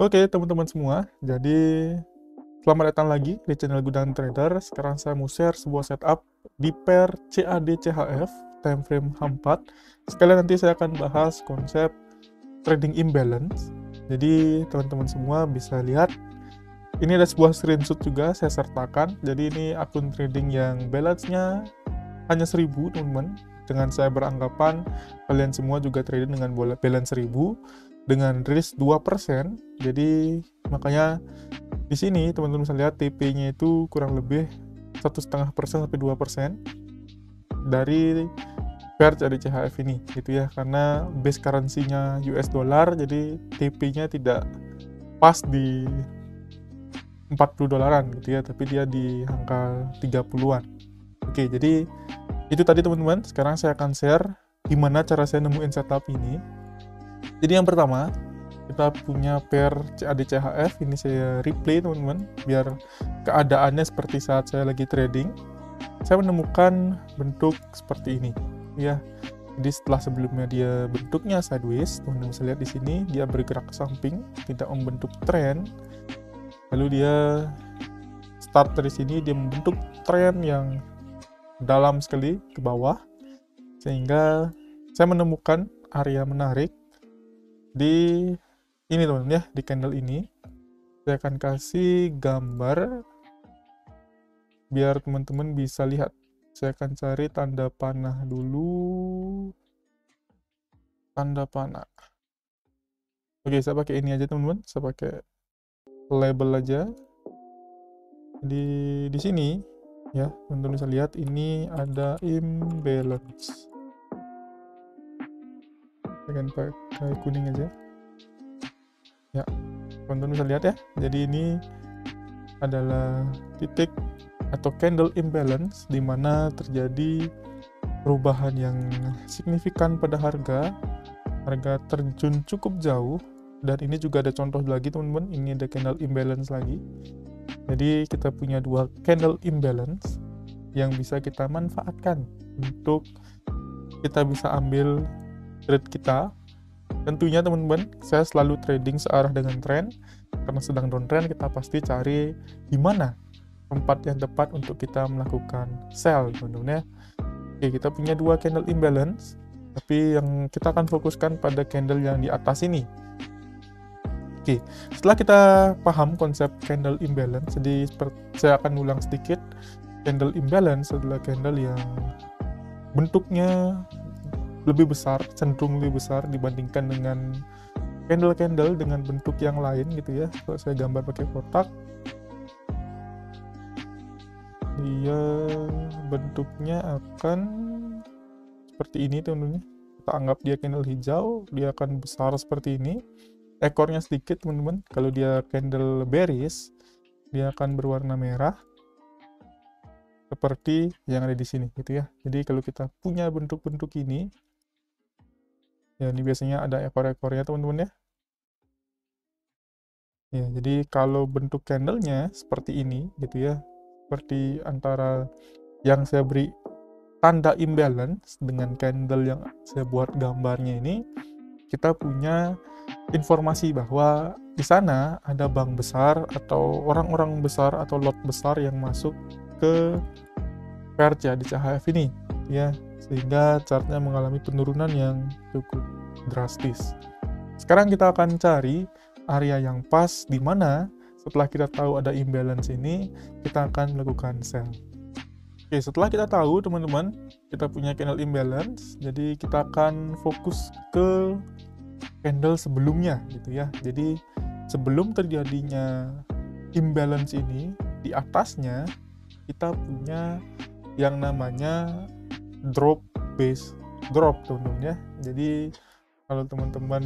Oke teman-teman semua, jadi selamat datang lagi di channel Gudang Trader. Sekarang saya mau share sebuah setup di pair CAD CHF time frame H4. Sekalian nanti saya akan bahas konsep trading imbalance. Jadi teman-teman semua bisa lihat ini ada sebuah screenshot juga saya sertakan. Jadi ini akun trading yang balance-nya hanya 1000 teman-teman. Dengan saya beranggapan kalian semua juga trading dengan balance 1000 dengan risk 2%. Jadi makanya di sini teman-teman bisa lihat TP-nya itu kurang lebih 1,5% sampai 2% dari pair CAD CHF ini gitu ya, karena base currency-nya US dollar, jadi TP-nya tidak pas di 40 dolaran gitu ya, tapi dia di angka 30-an. Oke, jadi itu tadi teman-teman. Sekarang saya akan share gimana cara saya nemuin setup ini. Jadi yang pertama, kita punya pair CAD CHF. Ini saya replay teman-teman, biar keadaannya seperti saat saya lagi trading. Saya menemukan bentuk seperti ini ya. Jadi setelah sebelumnya dia bentuknya sideways, teman-teman bisa lihat di sini dia bergerak ke samping, tidak membentuk trend. Lalu dia start dari sini, dia membentuk trend yang dalam sekali ke bawah, sehingga saya menemukan area menarik di ini teman-teman ya, di candle ini. Saya akan kasih gambar biar teman-teman bisa lihat. Saya akan cari tanda panah dulu, tanda panah. Oke, saya pakai ini aja teman-teman, saya pakai label aja. Jadi di sini ya, teman-teman bisa lihat ini ada imbalance. Saya akan pakai kuning aja ya, teman-teman bisa lihat ya. Jadi ini adalah titik atau candle imbalance, di mana terjadi perubahan yang signifikan pada harga terjun cukup jauh. Dan ini juga ada contoh lagi teman-teman, ini ada candle imbalance lagi. Jadi kita punya dua candle imbalance yang bisa kita manfaatkan untuk kita bisa ambil trade kita. Tentunya teman-teman, saya selalu trading searah dengan trend, karena sedang downtrend kita pasti cari di mana tempat yang tepat untuk kita melakukan sell teman-teman ya. Oke, kita punya dua candle imbalance, tapi yang kita akan fokuskan pada candle yang di atas ini. Oke, setelah kita paham konsep candle imbalance, jadi saya akan ulang sedikit. Candle imbalance adalah candle yang bentuknya lebih besar, cenderung lebih besar dibandingkan dengan candle-candle dengan bentuk yang lain gitu ya. Kalau saya gambar pakai kotak, dia bentuknya akan seperti ini teman-teman. Kita anggap dia candle hijau, dia akan besar seperti ini. Ekornya sedikit teman-teman. Kalau dia candle bearish, dia akan berwarna merah seperti yang ada di sini gitu ya. Jadi kalau kita punya bentuk-bentuk ini ya, ini biasanya ada ekor-ekornya teman-teman ya. Ya, jadi kalau bentuk candlenya seperti ini gitu ya, seperti antara yang saya beri tanda imbalance dengan candle yang saya buat gambarnya ini, kita punya informasi bahwa di sana ada bank besar atau orang-orang besar atau lot besar yang masuk ke pair CAD CHF ini ya, sehingga chartnya mengalami penurunan yang cukup drastis. Sekarang kita akan cari area yang pas di mana setelah kita tahu ada imbalance ini, kita akan melakukan sell. Oke, setelah kita tahu teman-teman, kita punya candle imbalance, jadi kita akan fokus ke candle sebelumnya gitu ya. Jadi sebelum terjadinya imbalance ini, di atasnya kita punya yang namanya drop base drop teman-teman ya. Jadi kalau teman-teman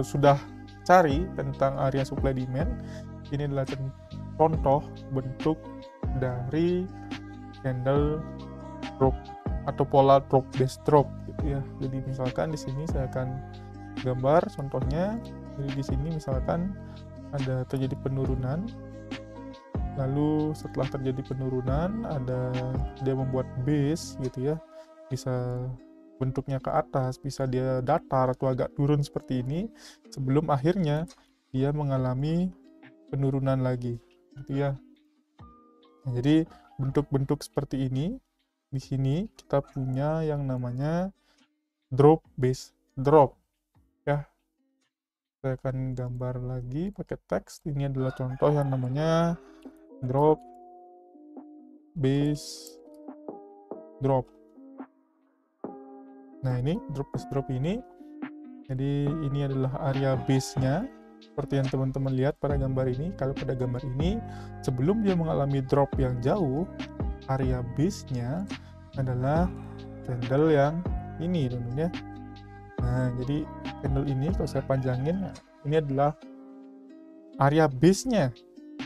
sudah cari tentang area supply demand, ini adalah contoh bentuk dari candle drop atau pola drop base drop gitu ya. Jadi misalkan di sini saya akan gambar contohnya. Jadi di sini misalkan ada terjadi penurunan, lalu setelah terjadi penurunan ada dia membuat base gitu ya, bisa bentuknya ke atas, bisa dia datar atau agak turun seperti ini, sebelum akhirnya dia mengalami penurunan lagi, gitu ya. Nah, jadi bentuk-bentuk seperti ini, di sini kita punya yang namanya drop base drop, ya. Saya akan gambar lagi pakai teks. Ini adalah contoh yang namanya drop base drop. Nah, ini drop base drop ini, jadi ini adalah area base-nya seperti yang teman-teman lihat pada gambar ini. Kalau pada gambar ini, sebelum dia mengalami drop yang jauh, area base-nya adalah candle yang ini, teman-teman ya. Nah, jadi candle ini kalau saya panjangin, ini adalah area base-nya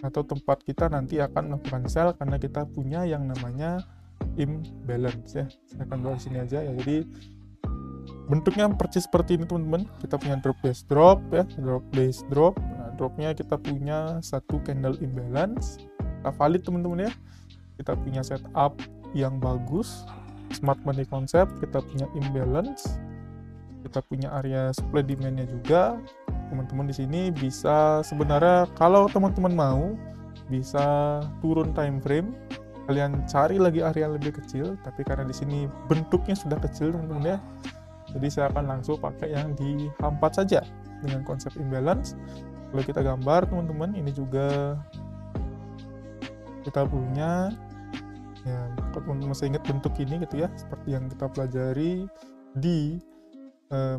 atau tempat kita nanti akan melakukan sell, karena kita punya yang namanya imbalance ya. Saya akan bawa sini aja ya. Jadi bentuknya persis seperti ini, teman-teman. Kita punya drop base drop ya, drop base drop. Nah, dropnya kita punya satu candle imbalance. Kita valid, teman-teman ya. Kita punya setup yang bagus, smart money concept. Kita punya imbalance. Kita punya area supply demand-nya juga. Teman-teman di sini bisa, sebenarnya kalau teman-teman mau, bisa turun time frame. Kalian cari lagi area yang lebih kecil, tapi karena di sini bentuknya sudah kecil, teman-teman ya. Jadi saya akan langsung pakai yang di H4 saja dengan konsep imbalance. Kalau kita gambar, teman-teman, ini juga kita punya ya, kalau teman-teman masih ingat bentuk ini gitu ya, seperti yang kita pelajari di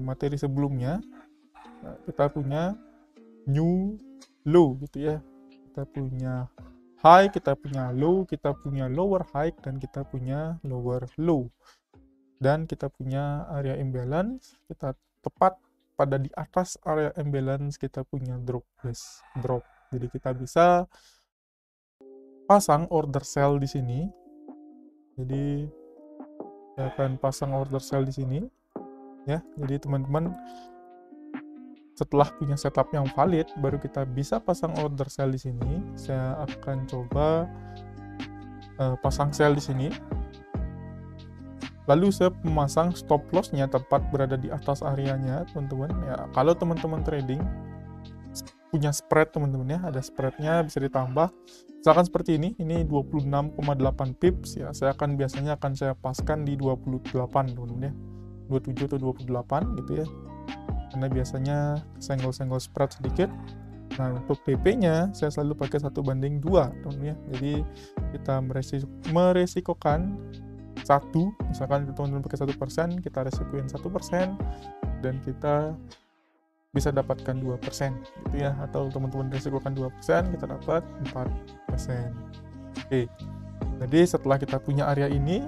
materi sebelumnya. Nah, kita punya new low gitu ya, kita punya high, kita punya low, kita punya lower high, dan kita punya lower low, dan kita punya area imbalance. Kita tepat pada di atas area imbalance kita punya drop base drop. Jadi kita bisa pasang order sell di sini. Jadi saya akan pasang order sell di sini ya. Jadi teman-teman setelah punya setup yang valid, baru kita bisa pasang order sell di sini. Saya akan coba pasang sell di sini. Lalu saya memasang stop loss-nya tepat berada di atas areanya, teman-teman. Ya, kalau teman-teman trading punya spread, teman-teman ya, ada spreadnya bisa ditambah. Misalkan seperti ini 26,8 pips ya. Biasanya akan saya paskan di 28, teman-teman ya. 27 atau 28 gitu ya. Karena biasanya senggol-senggol spread sedikit. Nah, untuk PP-nya saya selalu pakai 1:2, teman-teman ya. Jadi kita meresikokan 1, misalkan teman-teman pakai 1%, kita resikoin 1%, dan kita bisa dapatkan 2% gitu ya. Atau teman-teman resikokan 2%, kita dapat 4%. Oke. Jadi setelah kita punya area ini,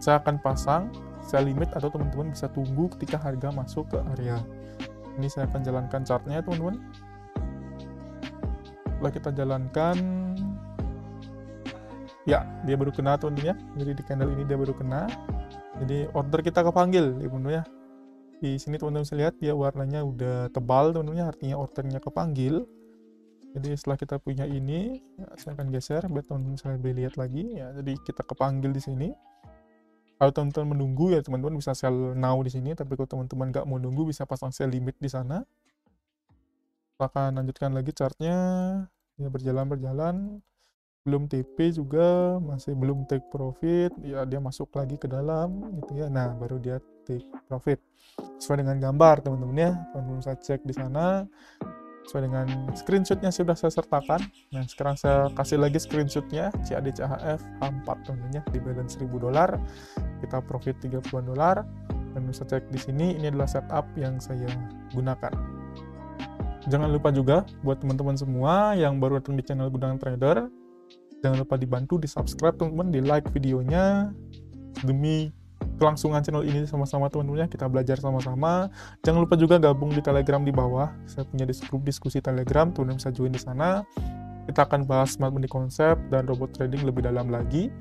saya akan pasang sell limit, atau teman-teman bisa tunggu ketika harga masuk ke area. Ini saya akan jalankan chartnya, teman-teman. Setelah kita jalankan, ya, dia baru kena, teman-teman ya. Jadi di candle ini dia baru kena. Jadi order kita kepanggil, teman-teman ya. Di sini teman-teman bisa lihat dia warnanya udah tebal, teman-teman ya. Artinya ordernya kepanggil. Jadi setelah kita punya ini, ya, saya akan geser biar teman-teman bisa lebih lihat lagi ya. Jadi kita kepanggil di sini. Kalau teman-teman menunggu ya teman-teman bisa sell now di sini. Tapi kalau teman-teman nggak mau nunggu, bisa pasang sell limit di sana. Kita akan lanjutkan lagi chartnya. Ya, berjalan. Belum TP juga, masih belum take profit, ya dia masuk lagi ke dalam gitu ya. Nah, baru dia take profit sesuai dengan gambar, teman-teman ya. Teman-teman bisa cek di sana sesuai dengan screenshotnya sudah saya sertakan. Nah, sekarang saya kasih lagi screenshotnya CAD CHF H4, teman-teman ya, di balance $1.000, kita profit $30, dan bisa cek di sini. Ini adalah setup yang saya gunakan. Jangan lupa juga buat teman-teman semua yang baru datang di channel Gudang Trader, jangan lupa dibantu di subscribe, teman-teman, di like videonya, demi kelangsungan channel ini sama-sama, teman-teman ya. Kita belajar sama-sama. Jangan lupa juga gabung di Telegram di bawah. Saya punya grup diskusi Telegram, teman-teman bisa join di sana. Kita akan bahas smart money concept dan robot trading lebih dalam lagi.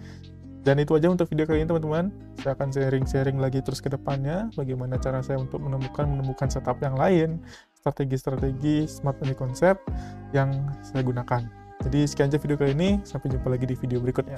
Dan itu aja untuk video kali ini, teman-teman. Saya akan sharing lagi terus ke depannya bagaimana cara saya untuk menemukan setup yang lain, strategi-strategi smart money concept yang saya gunakan. Jadi sekian aja video kali ini, sampai jumpa lagi di video berikutnya.